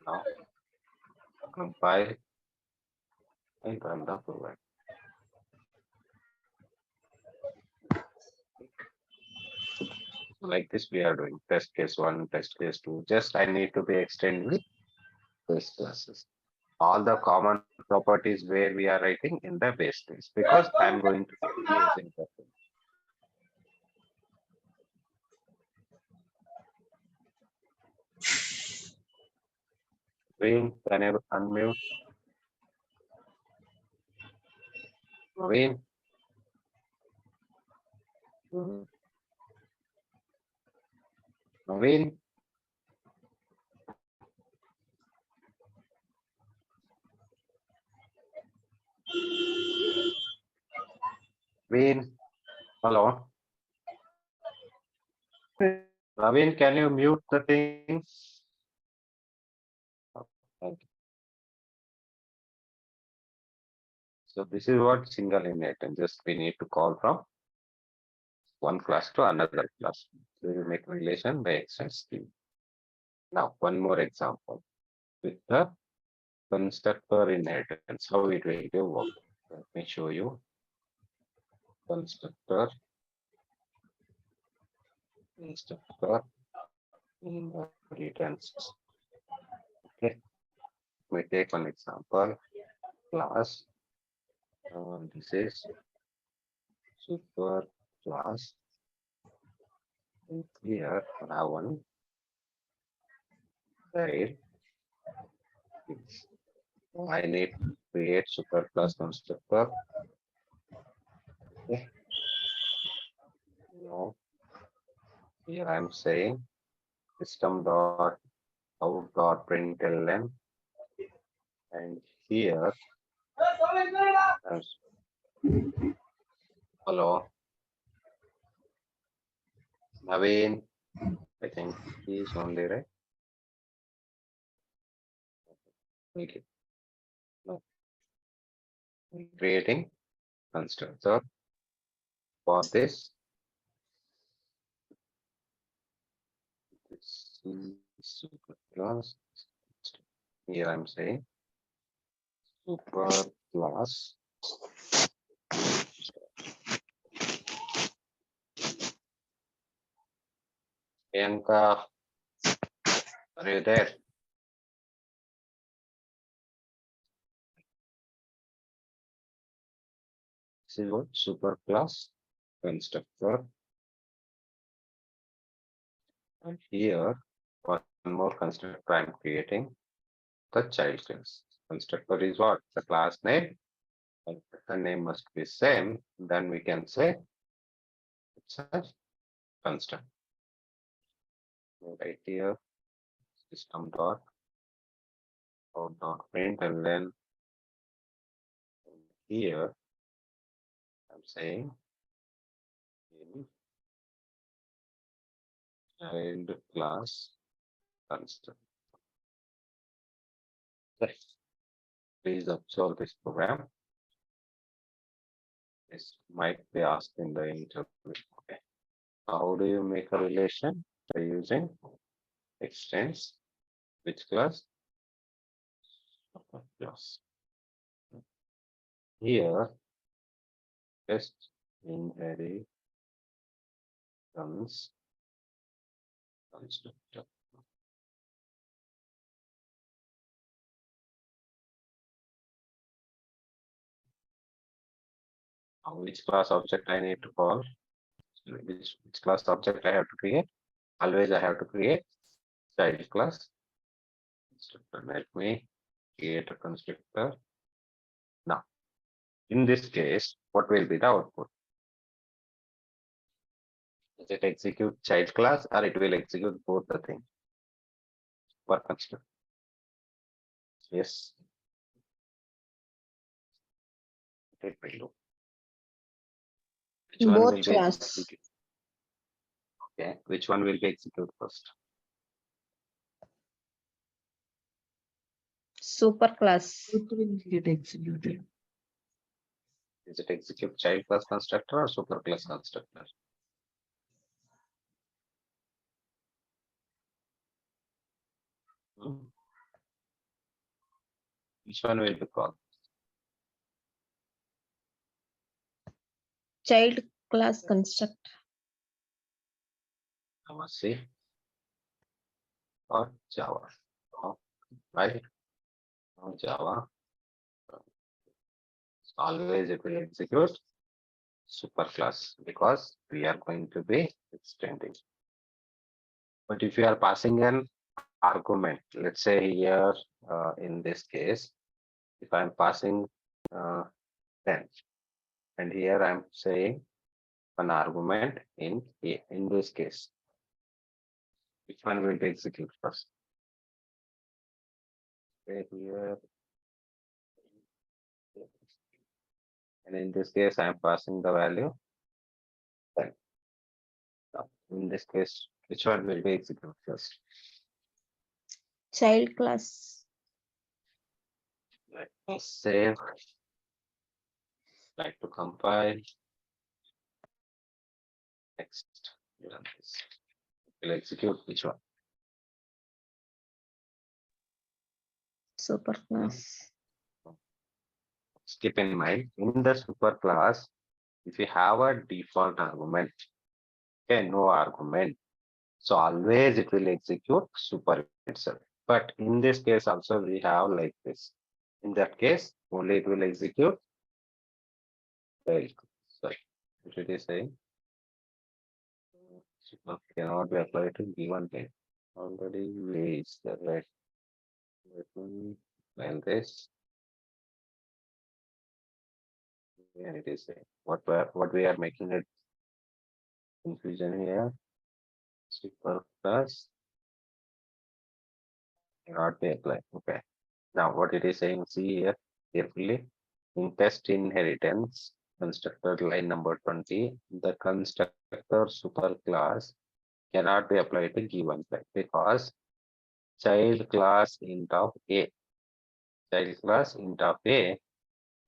Now compile and run the program. Like this, we are doing test case 1, test case 2. Just I need to be extended with base classes. All the common properties where we are writing in the base case because I'm going to be using that. Green, can I unmute? Green. Green. Green. Hello. Naveen, can you mute the things? Thank you. So this is what single inheritance. Just we need to call from one class to another class. We will make relation by extends to. Now one more example with the constructor inheritance. How it will work? Let me show you. Constructor inheritance. Okay, we take one example. Class. This is super class. And here I have one child. I need to create super class constructor. Okay. No, here I'm saying system dot out dot println, and here hello Naveen. I think he's only right. Okay. No. Creating constructor for this. This is super class. Here I'm saying super class. Priyanka, are you there? This is what super class constructor. And here, one more constructor I'm creating, the child class. Constructor is what? The class name. And the name must be same. Then we can say it's a constructor. Right here, system dot out dot print, and then here I'm saying in child class constructor. Okay. Please observe this program. This might be asked in the interview. Okay. How do you make a relation? By using extends which class? Super class. Here, test inheritance constructor. Now, which class object I need to call? Which class object I have to create? Always I have to create child class constructor. Let me create a constructor. Now, in this case, what will be the output? Does it execute child class or it will execute both the things? For constructor. Yes. It will do. Which one Both will be class. executed? Okay, which one will be executed first? Super class. Both will get executed. Is it execute child class constructor or super class constructor? Hmm. Which one will be called? Child class construct. C or Java? Oh, right? Or Java. Always it will execute super class because we are going to be extending. But if you are passing an argument, let's say here in this case, if I'm passing 10 and here I'm saying an argument in this case, which one will be executed first? Okay, here. And in this case, I'm passing the value 10. Now, in this case, which one will be executed first? Child class. Let me save. Like to compile. Next, run this. Will execute which one? Super class. Keep in mind, in the super class, if you have a default argument, okay, no argument, so always it will execute super itself. But in this case also we have like this. In that case, only it will execute. Sorry, what it is saying? super cannot be applied to given thing. Already raised the right. Let me find this. Where it is what we are making it confusion here. Super plus cannot be applied. Okay. Now what it is saying, see here carefully. In test inheritance, constructor line number 20, the constructor superclass cannot be applied to given type because child class int of A, child class int of A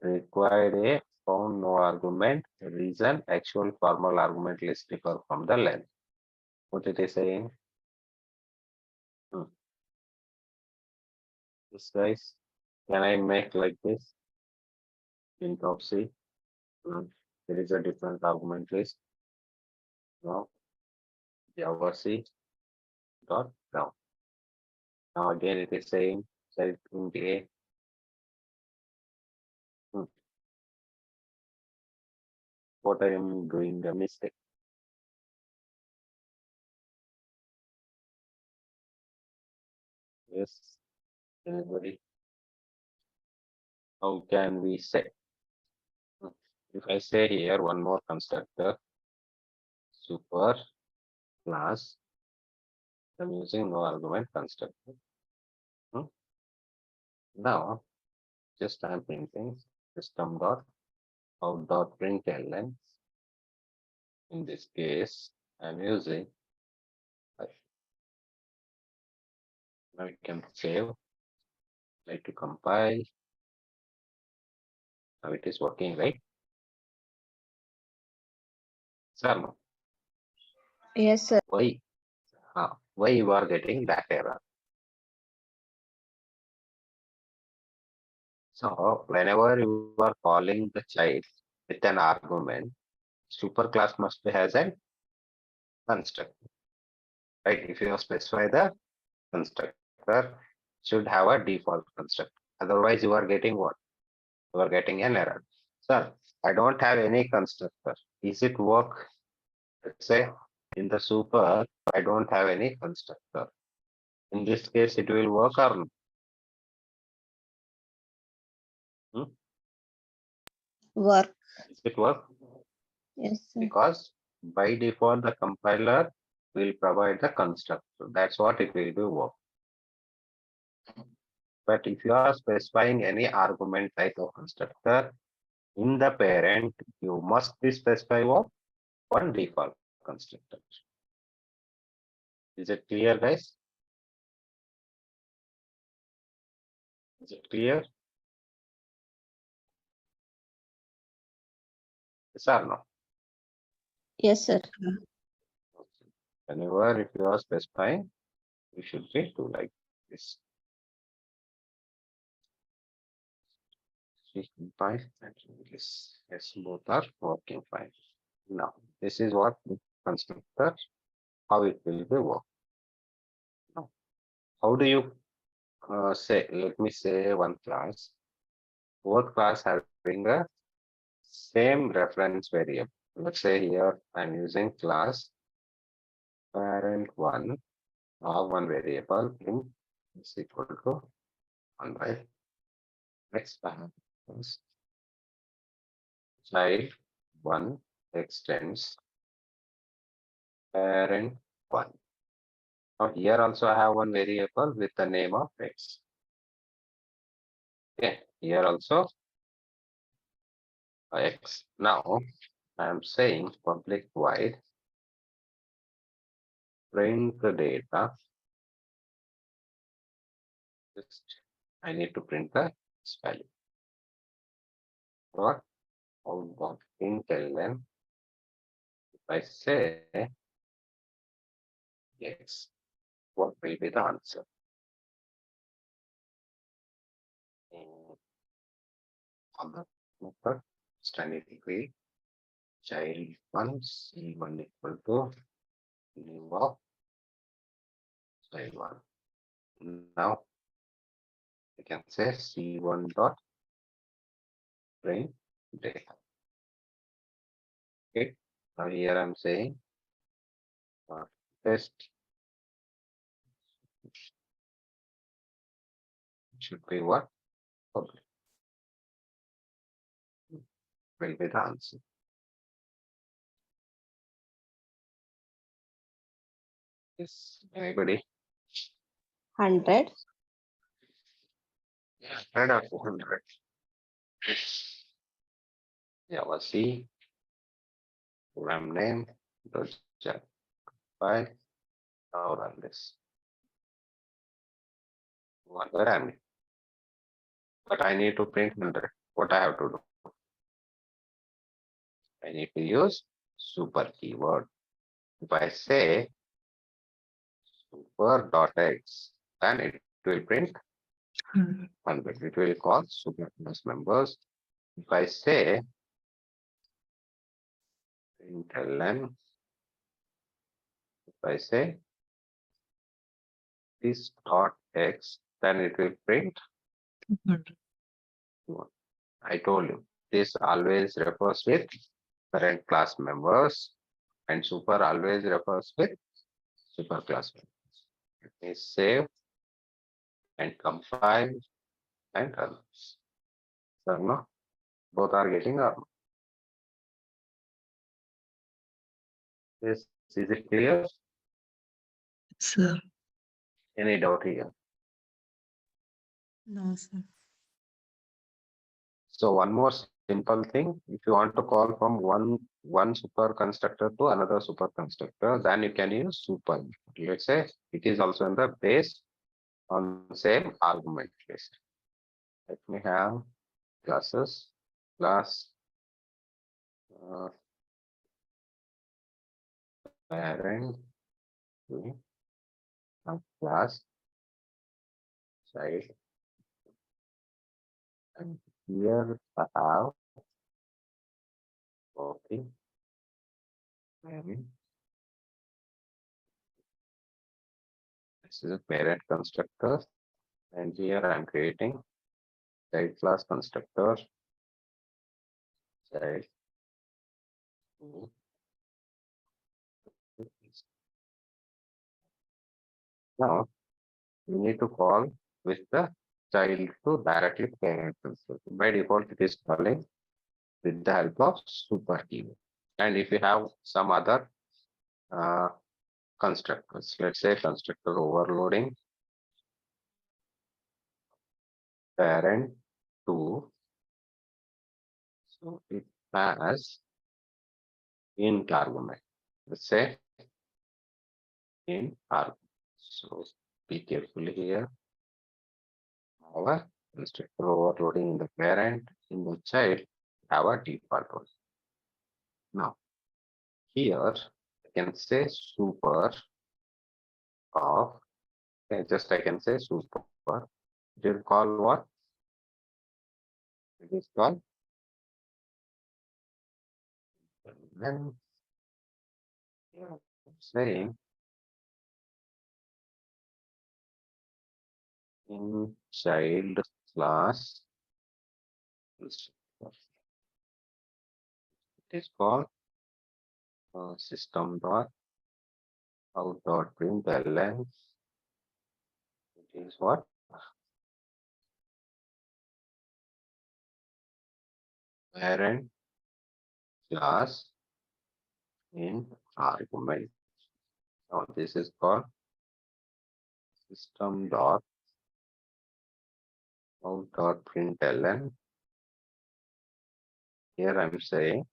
required a found no argument, reason, actual formal argument list differ from the length. What it is saying? This guys, can I make like this? Int of C. There is a different argument list. Now, Java C dot down. Now again it is saying child int A. What I am doing the mistake. Yes, anybody? How can we say? If I say here one more constructor, super class, I'm using no argument constructor. Now, just I'm printing system dot out dot println. In this case, I'm using. Now we can save. Like to compile. Now it is working, right? Sir, no. Yes, sir. Why you are getting that error? So whenever you are calling the child with an argument, superclass must be has a constructor. Right? If you specify the constructor should have a default constructor. Otherwise, you are getting what? You are getting an error. Sir, I don't have any constructor. Is it work? Let's say in the super, I don't have any constructor. In this case, it will work or no? Work. Is it work? Yes, sir. Because by default, the compiler will provide the constructor. That's what it will do work. But if you are specifying any argument type of constructor in the parent, you must be specify what? One default constructor. Is it clear, guys? Is it clear? Yes or no? Yes, sir. Whenever if you are specifying, you should be do like this. Compile and this. Yes, both are working fine. Now, this is what the constructor, how it will be work. Now, how do you say, let me say one class, both class having a same reference variable. Let's say here I'm using class parent one of one variable in is equal to 1 by x parent child 1 extends parent 1. Now here also I have one variable with the name of x. Okay, here also x. Now I am saying public void print the data. Just I need to print the value. What outbound println. If I say yes, what will be the answer? On the method standard degree child 1 c1 equal to name of child 1. Now you can say c1 dot print data. Okay. Now here I'm saying test should be what? Public. Will be the answer. Yes, anybody? 100. 100 or 200? Yeah, let's see. Program name, project file. Now run this. Whatever I mean. But I need to print 100. What I have to do? I need to use super keyword. If I say super.x, then it will print 100. It will call super class members. If I say println, if I say this dot x, then it will print 1. I told you this always refers with current class members and super always refers with super class members. Let me save and compile and run. So no, both are getting up. Is it clear? Sir. Any doubt here? No, sir. So one more simple thing, if you want to call from one super constructor to another super constructor, then you can use super. Let's say it is also in the base on same argument list. Let me have classes, class, parent, class, child, and here I have copy, parent. This is a parent constructor, and here I'm creating child class constructor, child. Now you need to call with the child to directly parent constructor. By default, it is calling with the help of super keyword. And if you have some other constructors, let's say constructor overloading parent to, so it has int argument. Let's say int argument. So be careful here. Our constructor overloading in the parent, in the child, have a default one. Now here I can say super of, just I can say super. It will call what? It is called then saying in child class constructor. It is called system dot out dot println. It is what? Parent class in argument. Now this is called system dot out dot println. Here I'm saying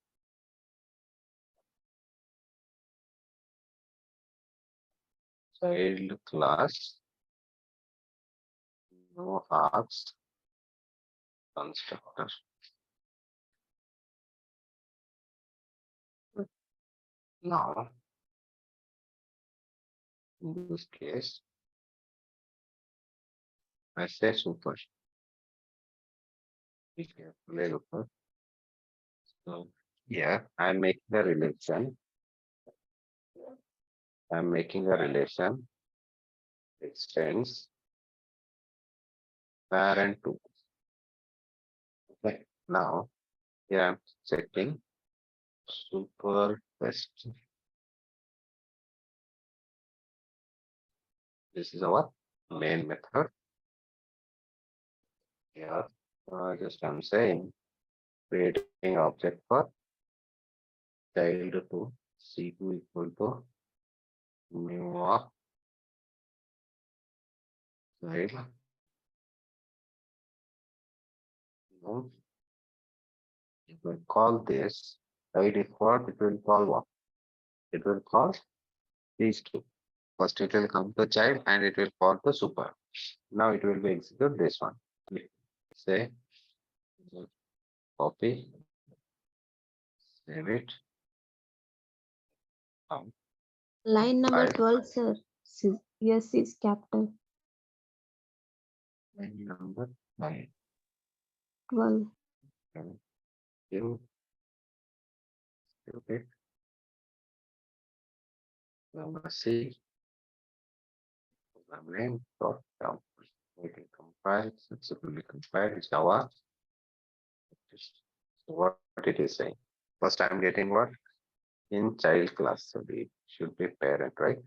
child class no args constructor. Now in this case I say super. Be carefully look at. So here I'm making a relation. I'm making a relation extends parent to. Okay. Now here I'm setting super test This is our main method. Here, just I'm saying, creating object for child to C2 equal to new of child. No, it will call this by default. It will call what? It will call these two. First, it will come to child and it will call to super. Now it will be execute this one. Say copy, save it. Line number File. 12, sir. Yes is capital. Line number 5. 12. You save it. Number C. Program name dot down. We can compile, successfully compiled Java. So what it is saying? First, I'm getting what? In child class. So it should be parent, right?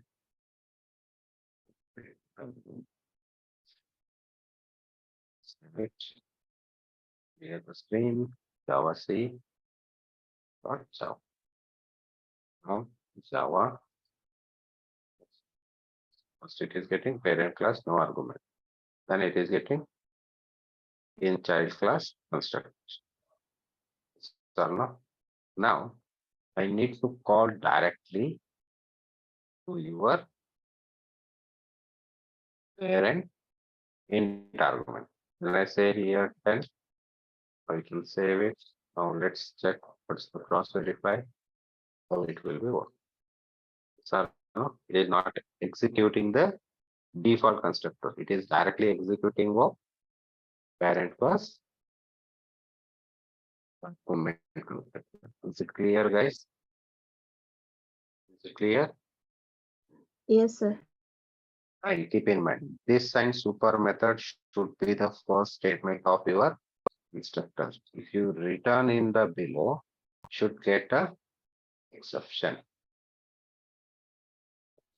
Which we have the stream Java C dot Java. Now Java. First, it is getting parent class, no argument. Then it is getting in child class constructor. So now I need to call directly to your parent int argument. When I say here 10, I can save it. Now let's check what's the cross verify. How it will be work. So no, it is not executing the default constructor. It is directly executing what parent was. Is it clear, guys? Is it clear? Yes, sir. And keep in mind, this sign super method should be the first statement of your instructor. If you return in the below, should get a exception.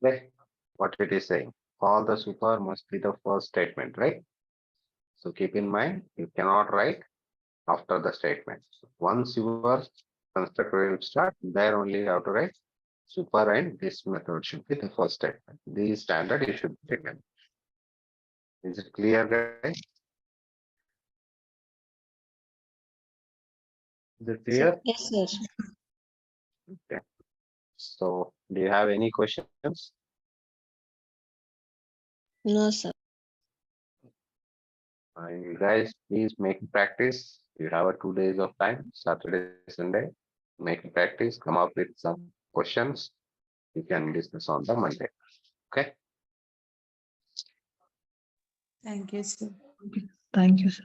Like what it is saying, all the super must be the first statement, right? So keep in mind, you cannot write after the statement. Once your constructor will start, there only you have to write super and this method should be the first statement. This standard you should remember. Is it clear, guys? Is it clear? Yes, sir. Okay. So do you have any questions? No, sir. You guys, please make practice. You have a 2 days of time, Saturday, Sunday. Make practice, come up with some questions. You can discuss on the Monday. Okay. Thank you, sir. Thank you, sir.